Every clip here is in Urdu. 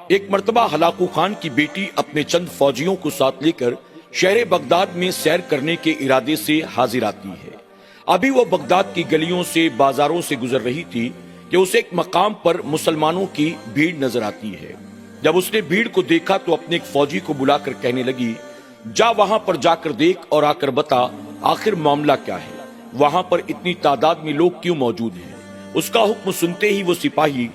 ایک مرتبہ ہلاکو خان کی بیٹی اپنے چند فوجیوں کو ساتھ لے کر شہر بغداد میں سیر کرنے کے ارادے سے حاضر آتی ہے۔ ابھی وہ بغداد کی گلیوں سے بازاروں سے گزر رہی تھی کہ اسے ایک مقام پر مسلمانوں کی بھیڑ نظر آتی ہے۔ جب اس نے بھیڑ کو دیکھا تو اپنے ایک فوجی کو بلا کر کہنے لگی، جا وہاں پر جا کر دیکھ اور آ کر بتا آخر معاملہ کیا ہے، وہاں پر اتنی تعداد میں لوگ کیوں موجود ہیں۔ اس کا حکم سنتے ہی وہ سپاہی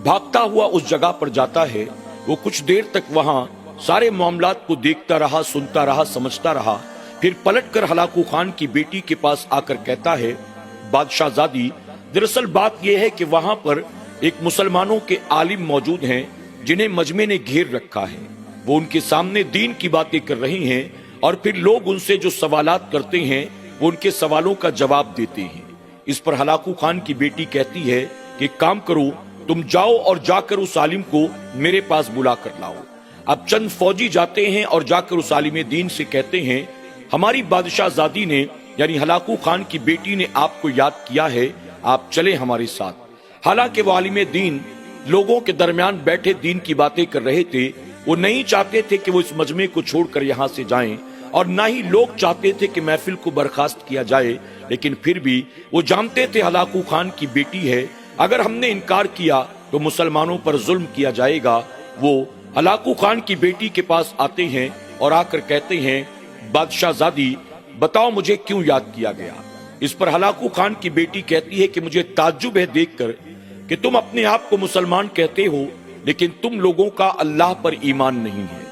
بھاگتا ہوا اس جگہ پر جاتا ہے۔ وہ کچھ دیر تک وہاں سارے معاملات کو دیکھتا رہا، سنتا رہا، سمجھتا رہا، پھر پلٹ کر ہلاکو خان کی بیٹی کے پاس آ کر کہتا ہے، بادشاہ زادی، دراصل بات یہ ہے کہ وہاں پر ایک مسلمانوں کے عالم موجود ہیں جنہیں مجمع نے گھیر رکھا ہے۔ وہ ان کے سامنے دین کی باتیں کر رہی ہیں اور پھر لوگ ان سے جو سوالات کرتے ہیں وہ ان کے سوالوں کا جواب دیتے ہیں۔ اس پر ہلاکو خان کی بیٹی کہتی ہے کہ ایک کام کرو، تم جاؤ اور جا کر اس عالم کو میرے پاس بلا کر لاؤ۔ اب چند فوجی جاتے ہیں اور جا کر اس عالم دین سے کہتے ہیں، ہماری بادشاہ زادی نے یعنی ہلاکو خان کی بیٹی نے آپ کو یاد کیا ہے، آپ چلے ہمارے ساتھ۔ حالانکہ وہ عالم دین لوگوں کے درمیان بیٹھے دین کی باتیں کر رہے تھے، وہ نہیں چاہتے تھے کہ وہ اس مجمع کو چھوڑ کر یہاں سے جائیں، اور نہ ہی لوگ چاہتے تھے کہ محفل کو برخاست کیا جائے، لیکن پھر بھی وہ جانتے تھے ہلاکو خان کی بیٹی ہے، اگر ہم نے انکار کیا تو مسلمانوں پر ظلم کیا جائے گا۔ وہ ہلاکو خان کی بیٹی کے پاس آتے ہیں اور آ کر کہتے ہیں، بادشاہ زادی بتاؤ مجھے کیوں یاد کیا گیا۔ اس پر ہلاکو خان کی بیٹی کہتی ہے کہ مجھے تعجب ہے دیکھ کر کہ تم اپنے آپ کو مسلمان کہتے ہو لیکن تم لوگوں کا اللہ پر ایمان نہیں ہے۔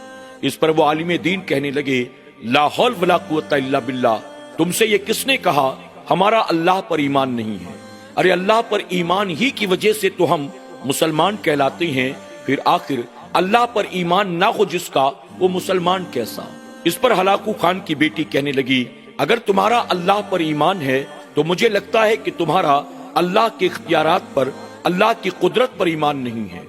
اس پر وہ عالم دین کہنے لگے، لا حول ولا قوت الا باللہ، تم سے یہ کس نے کہا ہمارا اللہ پر ایمان نہیں ہے؟ ارے اللہ پر ایمان ہی کی وجہ سے تو ہم مسلمان کہلاتے ہیں، پھر آخر اللہ پر ایمان نہ ہو جس کا، وہ مسلمان کیسا؟ اس پر ہلاکو خان کی بیٹی کہنے لگی، اگر تمہارا اللہ پر ایمان ہے تو مجھے لگتا ہے کہ تمہارا اللہ کے اختیارات پر، اللہ کی قدرت پر ایمان نہیں ہے۔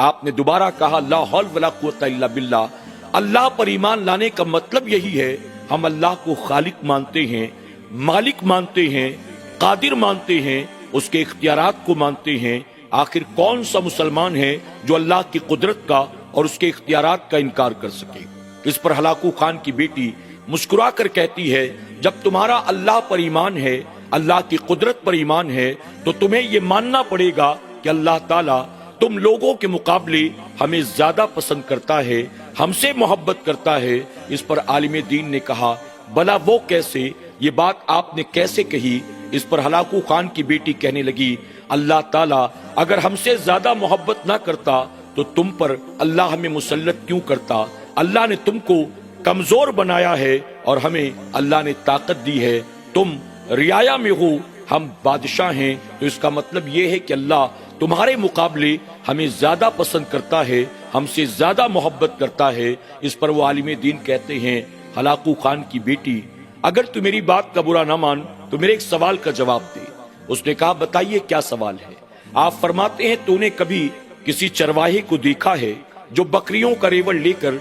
آپ نے دوبارہ کہا، لا حول ولا قوت الا باللہ، اللہ پر ایمان لانے کا مطلب یہی ہے، ہم اللہ کو خالق مانتے ہیں، مالک مانتے ہیں، قادر مانتے ہیں، اس کے اختیارات کو مانتے ہیں۔ آخر کون سا مسلمان ہے جو اللہ کی قدرت کا اور اس کے اختیارات کا انکار کر سکے؟ اس پر ہلاکو خان کی بیٹی مسکرا کر کہتی ہے، جب تمہارا اللہ پر ایمان ہے، اللہ کی قدرت پر ایمان ہے، تو تمہیں یہ ماننا پڑے گا کہ اللہ تعالیٰ تم لوگوں کے مقابلے ہمیں زیادہ پسند کرتا ہے، ہم سے محبت کرتا ہے۔ اس پر عالم دین نے کہا، بلا وہ کیسے، یہ بات آپ نے کیسے کہی؟ اس پر ہلاکو خان کی بیٹی کہنے لگی، اللہ تعالیٰ اگر ہم سے زیادہ محبت نہ کرتا تو تم پر اللہ ہمیں مسلط کیوں کرتا؟ اللہ نے تم کو کمزور بنایا ہے اور ہمیں اللہ نے طاقت دی ہے، تم رعایا میں ہو، ہم بادشاہ ہیں، تو اس کا مطلب یہ ہے کہ اللہ تمہارے مقابلے ہمیں زیادہ پسند کرتا ہے، ہم سے زیادہ محبت کرتا ہے۔ اس پر وہ عالم دین کہتے ہیں، ہلاکو خان کی بیٹی اگر تو میری بات کا برا نہ مان تو میرے ایک سوال کا جواب دے۔ اس نے کہا، بتائیے کیا سوال ہے؟ آپ فرماتے ہیں، تو نے کبھی کسی چرواہے کو دیکھا ہے جو بکریوں کا ریوڑ لے کر،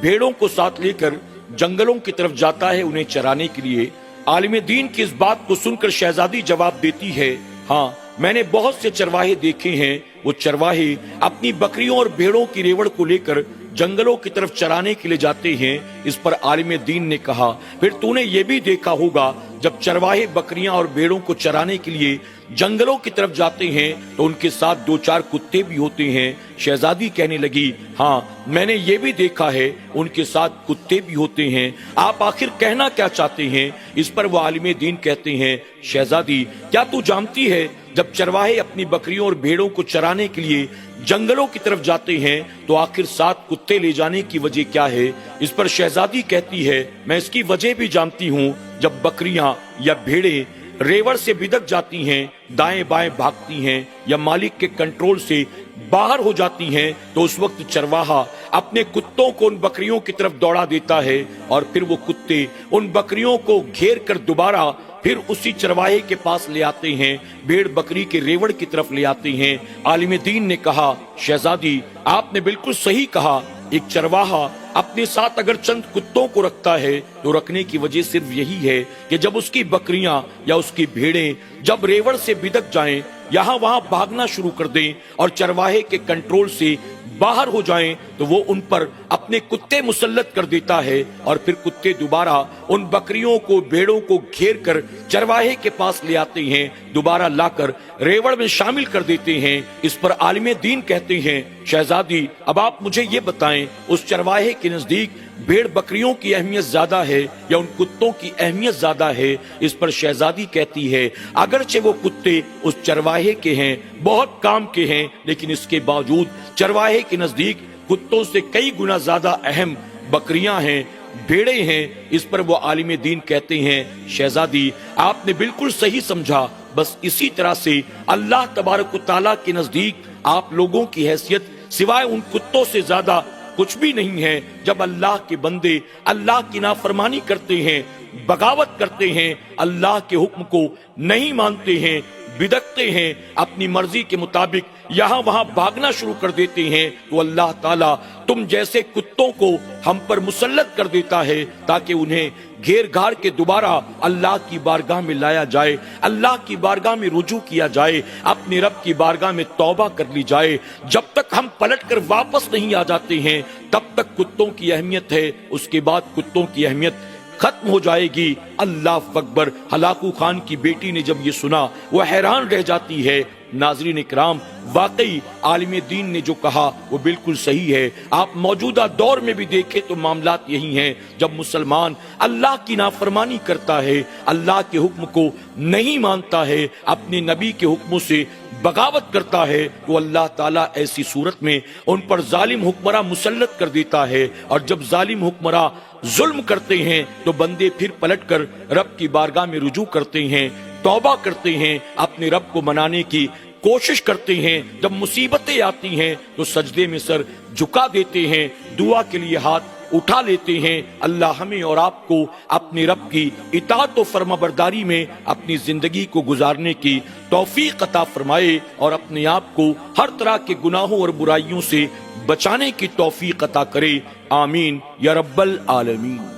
بھیڑوں کو ساتھ لے کر جنگلوں کی طرف جاتا ہے انہیں چرانے کے لیے؟ عالم دین کی اس بات کو سن کر شہزادی جواب دیتی ہے، ہاں میں نے بہت سے چرواہے دیکھے ہیں، وہ چرواہے اپنی بکریوں اور بھیڑوں کی ریوڑ کو لے کر جنگلوں کی طرف چرانے کے لیے جاتے ہیں۔ اس پر عالم دین نے کہا، پھر تو نے یہ بھی دیکھا ہوگا جب چرواہے بکریاں اور بھیڑوں کو چرانے کے لیے جنگلوں کی طرف جاتے ہیں تو ان کے ساتھ دو چار کتے بھی ہوتے ہیں۔ شہزادی کہنے لگی، ہاں میں نے یہ بھی دیکھا ہے، ان کے ساتھ کتے بھی ہوتے ہیں، آپ آخر کہنا کیا چاہتے ہیں؟ اس پر وہ عالم دین کہتے ہیں، شہزادی کیا تو جانتی ہے جب چرواہے اپنی بکریوں اور بھیڑوں کو چرانے کے لیے جنگلوں کی طرف جاتے ہیں تو آخر ساتھ کتے لے جانے کی وجہ کیا ہے؟ اس پر شہزادی کہتی ہے، میں اس کی وجہ بھی جانتی ہوں، جب بکریاں یا بھیڑیں ریوڑ سے بدک جاتی ہیں، دائیں بائیں بھاگتی ہیں یا مالک کے کنٹرول سے باہر ہو جاتی ہیں تو اس وقت چرواہا اپنے کتوں کو ان بکریوں کی طرف دوڑا دیتا ہے اور پھر وہ کتے ان بکریوں کو گھیر کر دوبارہ پھر اسی چرواہے کے پاس لے آتے ہیں، بھیڑ بکری کے ریوڑ کی طرف لے آتے ہیں۔ عالم دین نے کہا، شہزادی آپ نے بالکل صحیح کہا، ایک چرواہا اپنے ساتھ اگر چند کتوں کو رکھتا ہے تو رکھنے کی وجہ صرف یہی ہے کہ جب اس کی بکریاں یا اس کی بھیڑیں جب ریوڑ سے بدک جائیں، یہاں وہاں بھاگنا شروع کر دیں اور چرواہے کے کنٹرول سے باہر ہو جائیں تو وہ ان پر اپنے کتے مسلط کر دیتا ہے اور پھر کتے دوبارہ ان بکریوں کو بھیڑوں کو گھیر کر چرواہے کے پاس لے آتے ہیں، دوبارہ لا کر ریوڑ میں شامل کر دیتے ہیں۔ اس پر عالم دین کہتے ہیں شہزادی اب آپ مجھے یہ بتائیں اس چرواہے کے نزدیک بھیڑ بکریوں کی اہمیت زیادہ ہے یا ان کتوں کی اہمیت زیادہ ہے؟ اس پر شہزادی کہتی ہے اگرچہ وہ کتے اس چرواہے کے ہیں، بہت کام کے ہیں، لیکن اس کے باوجود چرواہے کے نزدیک کتوں سے کئی گنا زیادہ اہم بکریاں ہیں، بھیڑیں ہیں۔ اس پر وہ عالم دین کہتے ہیں شہزادی آپ نے بالکل صحیح سمجھا، بس اسی طرح سے اللہ تبارک و تعالیٰ کے نزدیک آپ لوگوں کی حیثیت سوائے ان کتوں سے زیادہ کچھ بھی نہیں ہے۔ جب اللہ کے بندے اللہ کی نافرمانی کرتے ہیں، بغاوت کرتے ہیں، اللہ کے حکم کو نہیں مانتے ہیں، بدکتے ہیں، اپنی مرضی کے مطابق یہاں وہاں بھاگنا شروع کر دیتے ہیں، تو اللہ تعالیٰ تم جیسے کتوں کو ہم پر مسلط کر دیتا ہے تاکہ انہیں گھیر گھار کے دوبارہ اللہ کی بارگاہ میں لایا جائے، اللہ کی بارگاہ میں رجوع کیا جائے، اپنے رب کی بارگاہ میں توبہ کر لی جائے۔ جب تک ہم پلٹ کر واپس نہیں آ جاتے ہیں تب تک کتوں کی اہمیت ہے، اس کے بعد کتوں کی اہمیت ختم ہو جائے گی۔ اللہ اکبر۔ ہلاکو خان کی بیٹی نے جب یہ سنا وہ حیران رہ جاتی ہے۔ ناظرین اکرام، واقعی عالم دین نے جو کہا وہ بالکل صحیح ہے۔ آپ موجودہ دور میں بھی دیکھیں تو معاملات یہی ہیں، جب مسلمان اللہ کی نافرمانی کرتا ہے، اللہ کے حکم کو نہیں مانتا ہے، اپنے نبی کے حکموں سے بغاوت کرتا ہے، تو اللہ تعالیٰ ایسی صورت میں ان پر ظالم حکمراں مسلط کر دیتا ہے۔ اور جب ظالم حکمراں ظلم کرتے ہیں تو بندے پھر پلٹ کر رب کی بارگاہ میں رجوع کرتے ہیں، توبہ کرتے ہیں، اپنے رب کو منانے کی کوشش کرتے ہیں۔ جب مصیبتیں آتی ہیں تو سجدے میں سر جھکا دیتے ہیں، دعا کے لیے ہاتھ اٹھا لیتے ہیں۔ اللہ ہمیں اور آپ کو اپنے رب کی اطاعت و فرما برداری میں اپنی زندگی کو گزارنے کی توفیق عطا فرمائے اور اپنے آپ کو ہر طرح کے گناہوں اور برائیوں سے بچانے کی توفیق عطا کرے۔ آمین یا رب العالمین۔